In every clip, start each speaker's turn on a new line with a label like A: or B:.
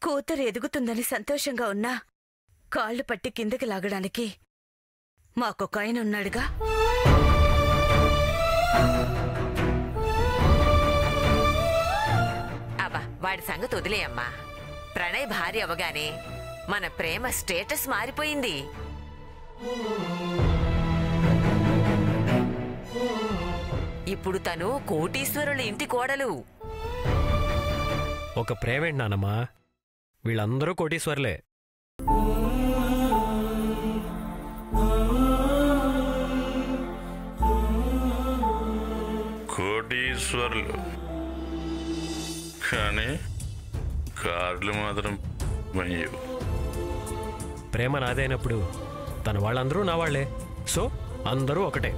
A: కూతురు ఎదుగుతుందని సంతోషంగా ఉన్నా కాళ్లు పట్టి కిందకి లాగడానికి మాకొక ఆయన ఉన్నాడుగా.
B: అబ్బా వాడి సంగతి వదిలేయమ్మా. ప్రణయ్ భార్య అవగానే మన ప్రేమ స్టేటస్ మారిపోయింది. ఇప్పుడు తను కోటీశ్వరుల ఇంటి కోడలు.
C: ఒక ప్రేమేంటి నానమ్మా, వీళ్ళందరూ కోటీశ్వర్లే.
D: కోటీశ్వర్లు కానీ కార్లు మాత్రం మయ్యవు.
C: ప్రేమ నాదైనప్పుడు తన వాళ్ళందరూ నా వాళ్లే. సో అందరూ ఒకటే.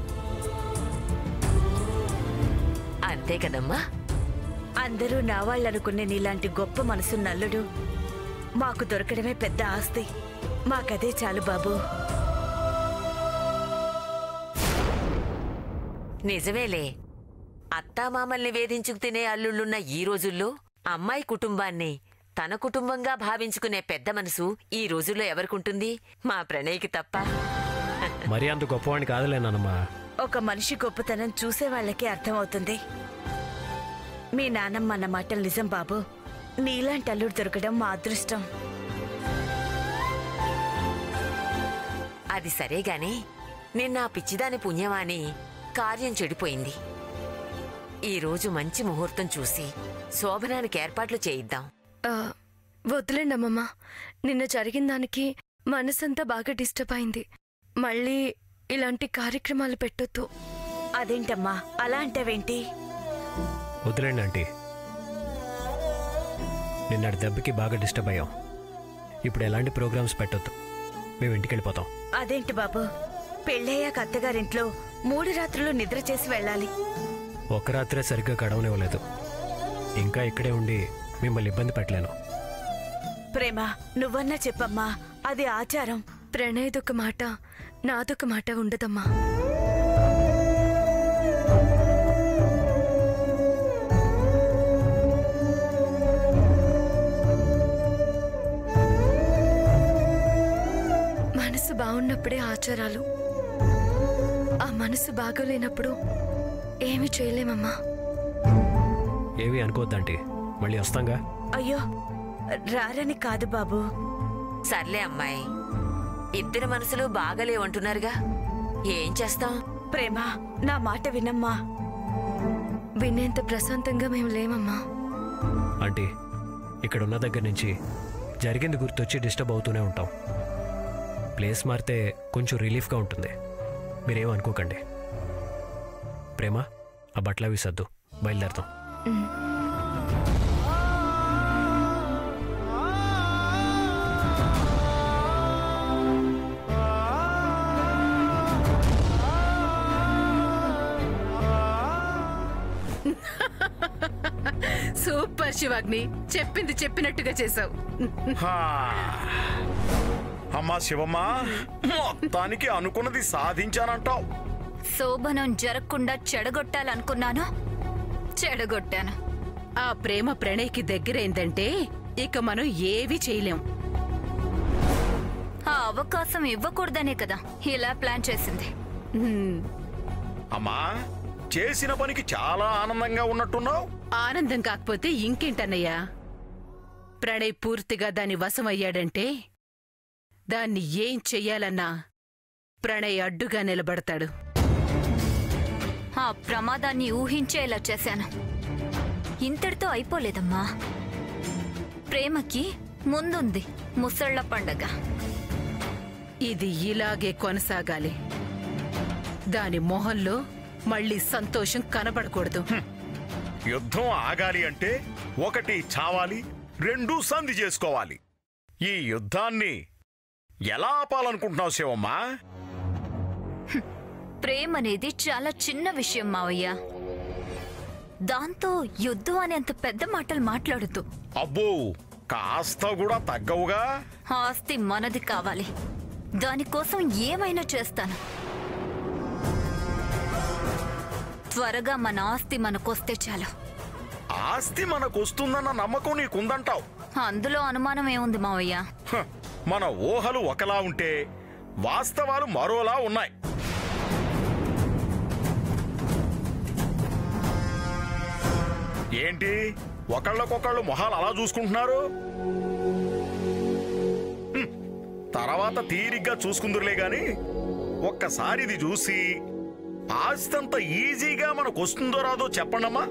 B: అంతే కదమ్మా.
A: అందరూ నా వాళ్ళనుకునే నీలాంటి గొప్ప మనసున్న అల్లుడు మాకు దొరకడమే పెద్ద ఆస్తి. మాకదే చాలు బాబు.
B: నిజమేలే. అత్తామామల్ని వేధించుకు తినే అల్లుళ్ళున్న ఈ రోజుల్లో అమ్మాయి కుటుంబాన్ని తన కుటుంబంగా భావించుకునే పెద్ద మనసు ఈ రోజుల్లో ఎవరికుంటుంది? మా ప్రణయ్కి తప్ప.
C: మరీ అంత గొప్పవాణ్ణి కాదులేనమ్మా.
A: ఒక మనిషి గొప్పతనం చూసే వాళ్ళకే అర్థమవుతుంది. మీ నాన్నమ్మ అన్న మాటలు నిజం బాబు. నీలాంటి అల్లుడు దొరకడం మా అదృష్టం.
B: అది సరేగాని నిన్న పిచ్చిదాని పుణ్యమాని కార్యం చెడిపోయింది. ఈరోజు మంచి ముహూర్తం చూసి శోభనానికి ఏర్పాట్లు చేయిద్దాం.
E: వద్దులేండి అమ్మమ్మ. నిన్న జరిగిన దానికి మనసంతా బాగా డిస్టర్బ్ అయింది. మళ్ళీ ఇలాంటి కార్యక్రమాలు పెట్టొద్దు.
A: అదేంటమ్మా అలా అంటావేంటి?
C: వదిలేండి ఆంటీ. నిన్నటి దెబ్బకి బాగా డిస్టర్బ్ అయ్యాం. ఇప్పుడు ఎలాంటి ప్రోగ్రామ్స్ పెట్టొద్దు. మేము ఇంటికి వెళ్ళిపోతాం.
A: అదేంటి బాబు, పెళ్ళయ్యాక అత్తగారింట్లో 3 రాత్రులు నిద్ర చేసి వెళ్ళాలి.
C: ఒక్క రాత్రే సరిగ్గా గడవనివ్వలేదు. ఇంకా ఇక్కడే ఉండి మిమ్మల్ని ఇబ్బంది పెట్టలేను.
A: ప్రేమ నువ్వన్నా చెప్పమ్మా, అది ఆచారం.
E: ప్రణయ్దొక మాట నాదొక మాట ఉండదమ్మా. మనసు బాగున్నప్పుడే ఆచారాలు. ఆ మనసు బాగోలేనప్పుడు ఏమీ చేయలేమమ్మా.
C: ఏమీ అనుకోవద్దంటీ, మళ్ళీ వస్తాంగా.
A: అయ్యో రారని కాదు బాబు.
B: సర్లే అమ్మాయి, ఇద్దరి మనసులు బాగలేవంటున్నారుగా, ఏం చేస్తాం?
A: ప్రేమ నా మాట వినమ్మా.
E: వినేంత ప్రశాంతంగా మేము లేమమ్మా.
C: ఆంటీ, ఇక్కడ ఉన్న దగ్గర నుంచి జరిగింది గుర్తొచ్చి డిస్టర్బ్ అవుతూనే ఉంటాం. ప్లేస్ మారితే కొంచెం రిలీఫ్గా ఉంటుంది. మీరేమనుకోకండి. ప్రేమ, ఆ బట్టలు అవి సర్దు, బయలుదేరుతాం.
F: సూపర్ శివాగ్ని, చెప్పింది చెప్పినట్టుగా చేసావు.
D: అమ్మా శివమ్మ, మొత్తానికి అనుకున్నది సాధించానంటావు.
G: శోభనం జరగకుండా చెడగొట్టాలనుకున్నాను, చెడగొట్టాను.
F: ఆ ప్రేమ ప్రణయ్కి దగ్గరైందంటే ఇక మనం ఏవీ చేయలేం.
G: ఆ అవకాశం ఇవ్వకూడదనే కదా ఇలా ప్లాన్ చేసింది.
D: అమ్మా, చేసిన పనికి చాలా ఆనందంగా ఉన్నట్టున్నావు.
F: ఆనందం కాకపోతే ఇంకేంటన్నయ్యా? ప్రణయ్ పూర్తిగా దాని వశమయ్యాడంటే దాన్ని ఏం చెయ్యాలన్నా ప్రణయ్ అడ్డుగా నిలబడతాడు.
G: ఆ ప్రమాదాన్ని ఊహించేలా చేశాను. ఇంతటితో అయిపోలేదమ్మా. ప్రేమకి ముందుంది ముసళ్ల పండగ.
F: ఇది ఇలాగే కొనసాగాలి. దాని మొహంలో మళ్ళీ సంతోషం కనబడకూడదు.
D: యుద్ధం ఆగాలి అంటే 1 చావాలి, 2 సంధి చేసుకోవాలి. ఈ యుద్ధాన్ని ఎలా ఆపాలనుకుంటున్నావు శివమ్మా?
G: ప్రేమనేది చాలా చిన్న విషయం మావయ్య. దాంతో యుద్ధం అనేంత పెద్ద మాటలు మాట్లాడుతూ.
D: అబ్బో, కాస్త కూడా తగ్గవుగా.
G: ఆస్తి మనది కావాలి. దానికోసం ఏమైనా చేస్తాను. త్వరగా మన ఆస్తి మనకొస్తే చాలు.
D: ఆస్తి మనకొస్తుందన్న నమ్మకం నీకుందంటావు.
G: అందులో అనుమానం ఏముంది మావయ్య?
D: మన ఊహలు ఒకలా ఉంటే వాస్తవాలు మరోలా ఉన్నాయి. ఏంటి ఒకళ్ళకొకళ్ళు మొహాలు అలా చూసుకుంటున్నారు? తర్వాత తీరిగ్గా చూసుకుందురులే గాని ఒక్కసారి ఇది చూసి ఆస్తంత ఈజీగా మనకు వస్తుందో రాదో చెప్పండమ్మా.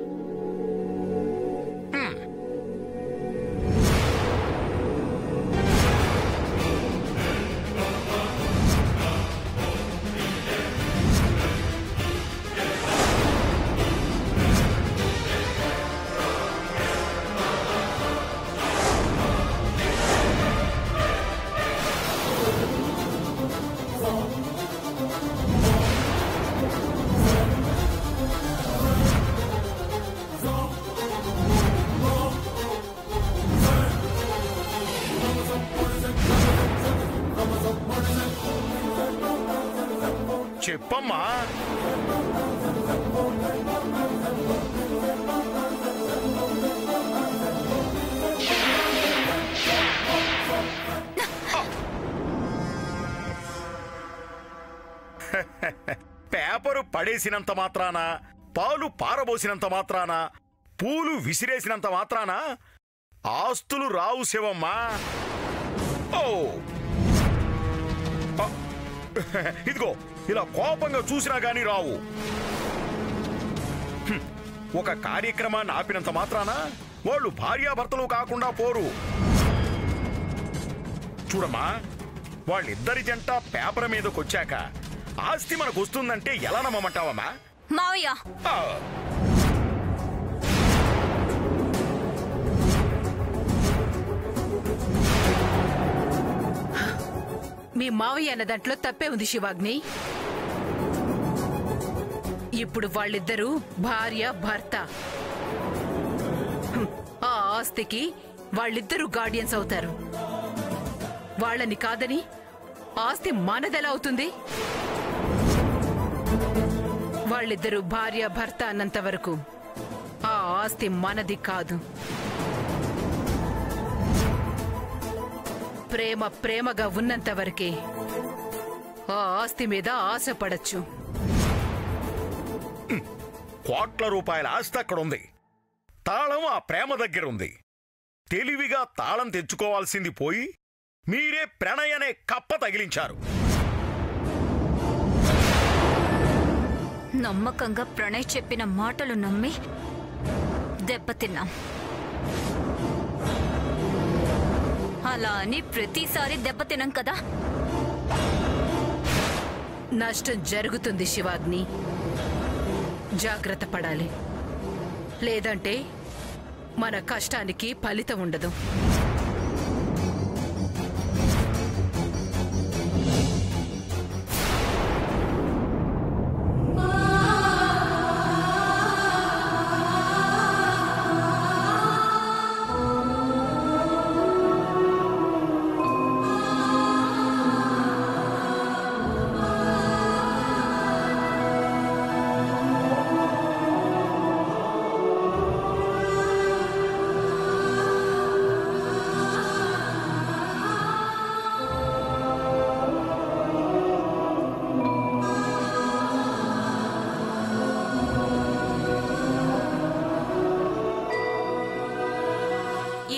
D: చెప్పమ్మా. పేపరు పడేసినంత మాత్రాన, పాలు పారబోసినంత మాత్రాన, పూలు విసిరేసినంత మాత్రాన ఆస్తులు రావు శివమ్మా. ఓ ఇదిగో ఇలా కోపంగా చూసినా గాని రావు. ఒక కార్యక్రమాన్ని ఆపినంత మాత్రాన వాళ్ళు భార్యాభర్తలు కాకుండా పోరు. చూడమ్మా, వాళ్ళిద్దరి జంట పేపర్ మీదకొచ్చాక ఆస్తి మనకు వస్తుందంటే ఎలా నమ్మమంటావమ్మా?
G: మావయ్య,
F: మీ మావయ్య అన్న దాంట్లో తప్పే ఉంది శివాగ్ని. ఇప్పుడు వాళ్ళిద్దరూ భార్య భర్త. ఆ ఆస్తికి వాళ్ళిద్దరూ గార్డియన్స్ అవుతారు. వాళ్ళని కాదని ఆస్తి మనదెలా అవుతుంది? వాళ్ళిద్దరూ భార్య భర్త అన్నంత వరకు ఆ ఆస్తి మనది కాదు. ప్రేమ ప్రేమగా ఉన్నంత వరకే ఆ ఆస్తి మీద ఆశపడచ్చు.
D: కోట్ల రూపాయల ఆస్తి అక్కడుంది, తాళం ఆ ప్రేమ దగ్గరుంది. తెలివిగా తాళం తెచ్చుకోవాల్సింది పోయి మీరే ప్రణయ్ అనే కప్ప తగిలించారు.
G: నమ్మకంగా ప్రణయ్ చెప్పిన మాటలు నమ్మి దెబ్బతిన్నాం. అలా అని ప్రతిసారి దెబ్బతినం కదా.
F: నష్టం జరుగుతుంది శివాగ్ని, జాగ్రత్త పడాలి. లేదంటే మన కష్టానికి ఫలితం ఉండదు.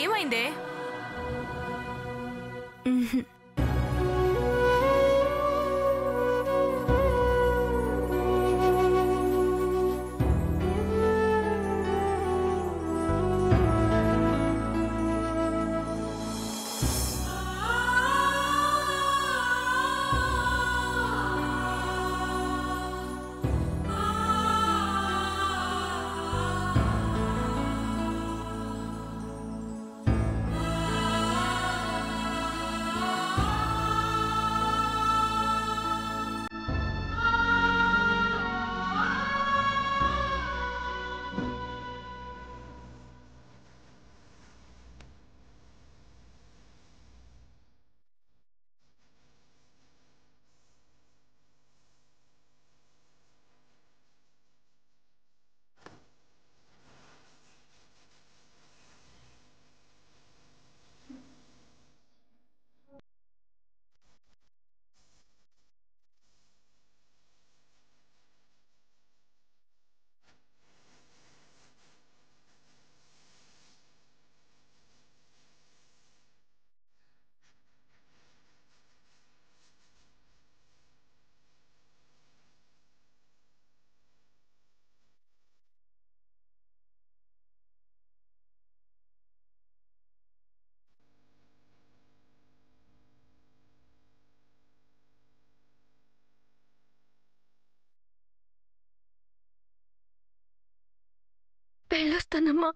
E: ఏమైందే? వెళ్ళొస్తానమ్మా.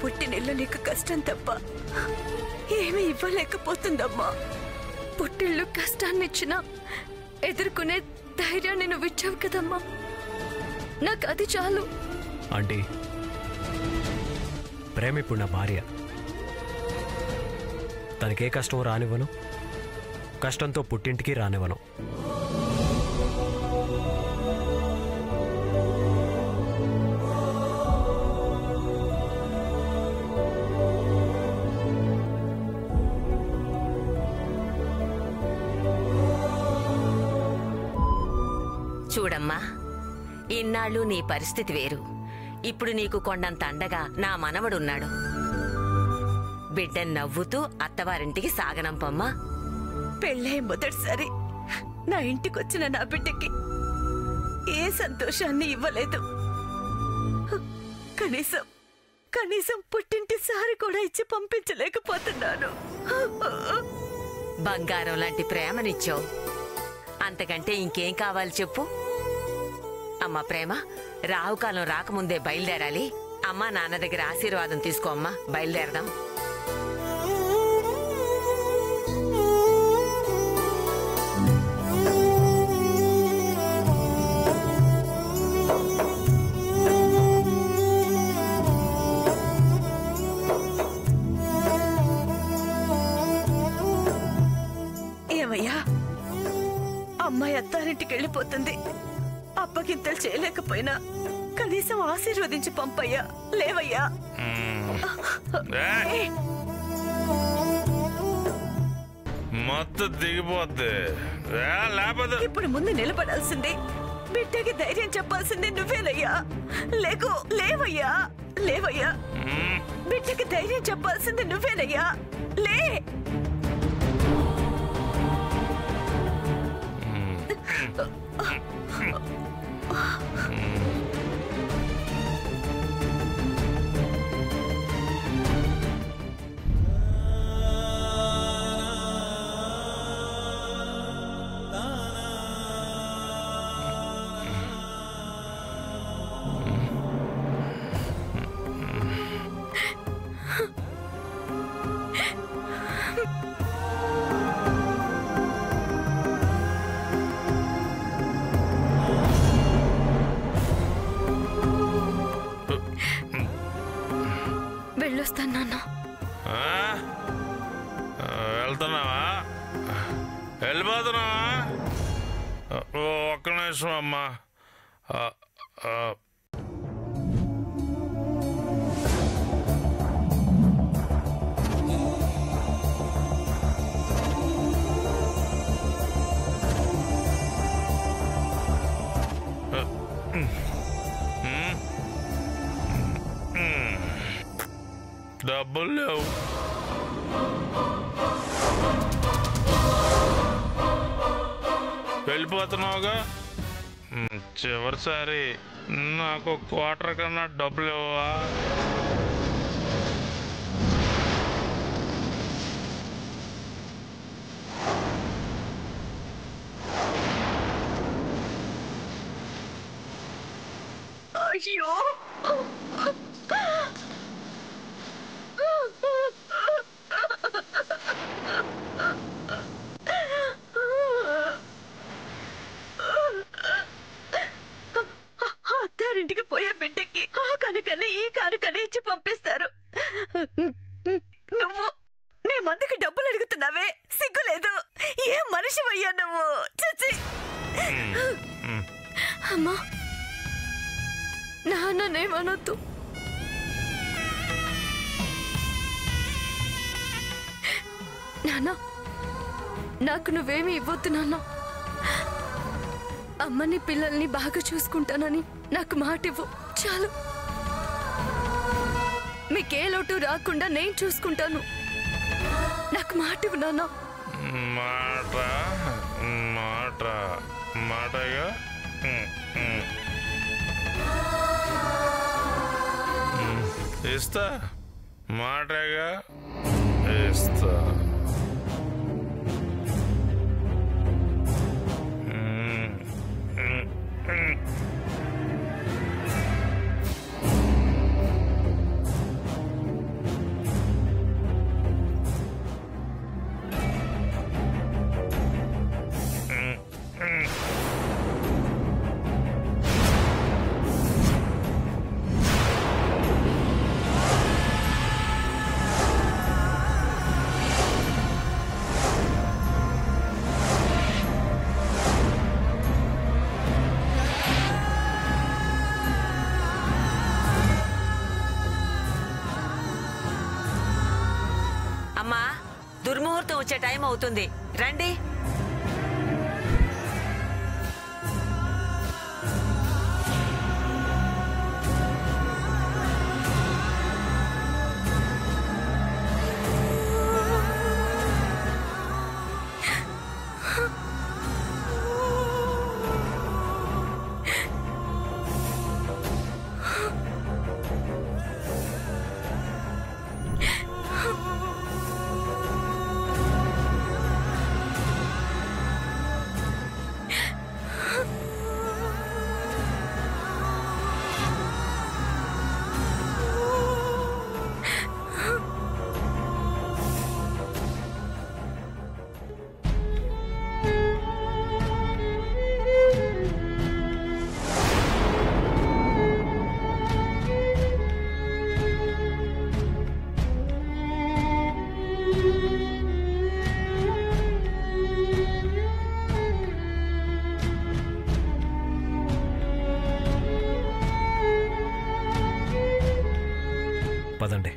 A: పుట్టినిల్లు నీకు కష్టం తప్ప ఏమీ ఇవ్వలేకపోతుందమ్మా.
E: పుట్టిల్లు కష్టాన్నిచ్చినా ఎదుర్కొనే ధైర్యాన్ని నువ్వు ఇచ్చావు కదమ్మా. నాకు అది చాలు.
C: ఆంటీ, ప్రేమ ఇప్పుడు నా భార్య. తనకే కష్టం రానివ్వను, కష్టంతో పుట్టింటికి రానివ్వను.
B: చూడమ్మా, ఇన్నాళ్ళు నీ పరిస్థితి వేరు. ఇప్పుడు నీకు కొండంత అండగా నా మనవడున్నాడు. బిడ్డను నవ్వుతూ అత్తవారింటికి సాగనంపమ్మా.
A: పెళ్ళై మొదటిసారి నా ఇంటికొచ్చిన నా బిడ్డకి ఏ సంతోషాన్ని ఇవ్వలేదు. కనీసం పుట్టింటి సారి కూడా ఇచ్చి పంపించలేకపోతున్నాను.
B: బంగారం లాంటి ప్రేమనిచ్చావు, అంతకంటే ఇంకేం కావాలి చెప్పు. అమ్మా ప్రేమ, రాహుకాలం రాకముందే బయలుదేరాలి. అమ్మా నాన్న దగ్గర ఆశీర్వాదం తీసుకో అమ్మా, బయలుదేరదాం.
A: ఏమయ్యా, అమ్మాయి అత్తారింటికి వెళ్ళిపోతుంది. అప్పగింతలు చేయలేకపోయినా కనీసం ఆశీర్వదించి పంపయ్యా. లేవయ్యా.
H: మొత్తం దిగిపోద్ది.
A: ఇప్పుడు ముందు నిలబడాల్సింది, బిడ్డకి ధైర్యం చెప్పాల్సింది నువ్వేనయ్యా. లేవయ్యా, లేవయ్యా. బిడ్డకి ధైర్యం చెప్పాల్సింది నువ్వేనయ్యా. లే.
E: వెళ్ళొస్తాను నాన్న.
H: వెళ్తున్నావా? వెళ్ళిపోతున్నావా? ఒక్క నిమిషం అమ్మా. డబ్బులు లేవు. వెళ్ళిపోతున్నావుగా, చివరిసారి నాకు క్వార్టర్ కన్నా డబ్బులు ఇవ్వవా?
A: అయ్యో, అత్తారింటికి పోయే బిడ్డకి ఆ కనుకనే ఈ కానుకనే ఇచ్చి పంపిస్తారు. నువ్వు నీ మందికి డబ్బులు అడుగుతున్నావే, సిగ్గులేదు? ఏ మనిషివయ్యా నువ్వు? చచ్చి.
E: అమ్మా, నాన్ననేమనొద్దు. నాన్న, నాకు నువ్వేమి ఇవ్వద్దు నాన్న. అమ్మని పిల్లల్ని బాగా చూసుకుంటానని నాకు మాట ఇవ్వు చాలు. మీకే లోటు రాకుండా నేను చూసుకుంటాను. నాకు మాట ఇవ్వు నాన్న.
H: మాట మాట మాటగా ఇస్తా, మాటగా ఇస్తా.
B: అమ్మా, దుర్ముహూర్తం వచ్చే టైం అవుతుంది, రండి.
C: పదండి.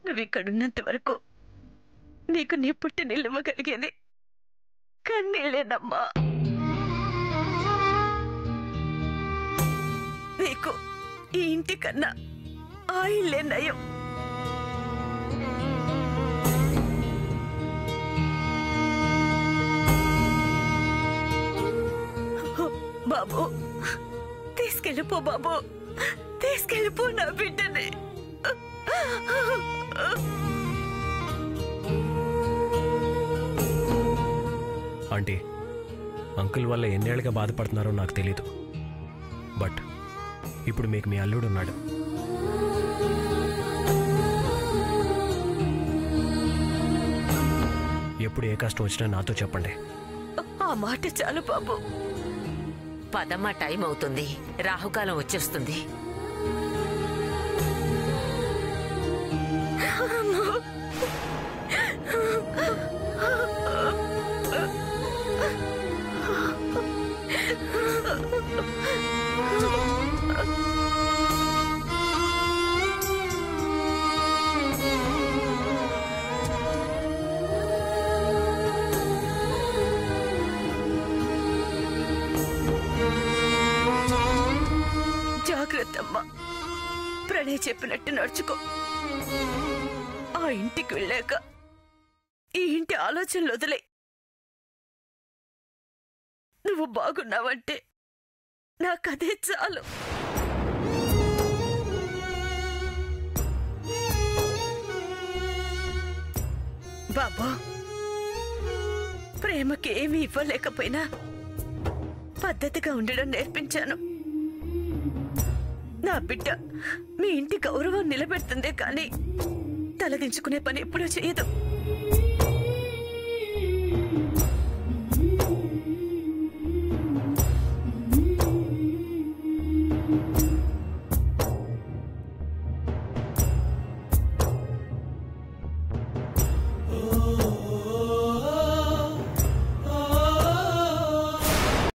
A: నువ్వు ఇక్కడున్నంత వరకు నీకు నీ పుట్టినిల్లు ఇవ్వగలిగేది కన్నీళ్ళేనమ్మా. నీకు ఈ ఇంటి కన్నా ఆ ఇల్లే నయం. బాబు, తీసుకెళ్ళిపో బాబు, తీసుకెళ్ళిపో నా బిడ్డని.
C: ఆంటీ, అంకుల్ వల్ల ఎన్నేళ్ళుగా బాధపడుతున్నారో నాకు తెలీదు. బట్ ఇప్పుడు మీకు మీ అల్లుడు ఉన్నాడు. ఎప్పుడు ఏ కష్టం వచ్చినా నాతో చెప్పండి.
A: ఆ మాట చాలు బాబు.
B: పదమ్మ, టైం అవుతుంది, రాహుకాలం వచ్చేస్తుంది.
A: జాగ్రత్త అమ్మా. ప్రణయ్ చెప్పినట్టు నడుచుకో. ఆ ఇంటికి వెళ్ళాక ఈ ఇంటి ఆలోచనలు వదిలే. నువ్వు బాగున్నావంటే నాకదే చాలు. బాబా, ప్రేమకి ఏమీ ఇవ్వలేకపోయినా పద్ధతిగా ఉండడం నేర్పించాను. నా బిడ్డ మీ ఇంటి గౌరవం నిలబెడుతుందే కానీ తలదించుకునే పని ఎప్పుడూ చేయదు.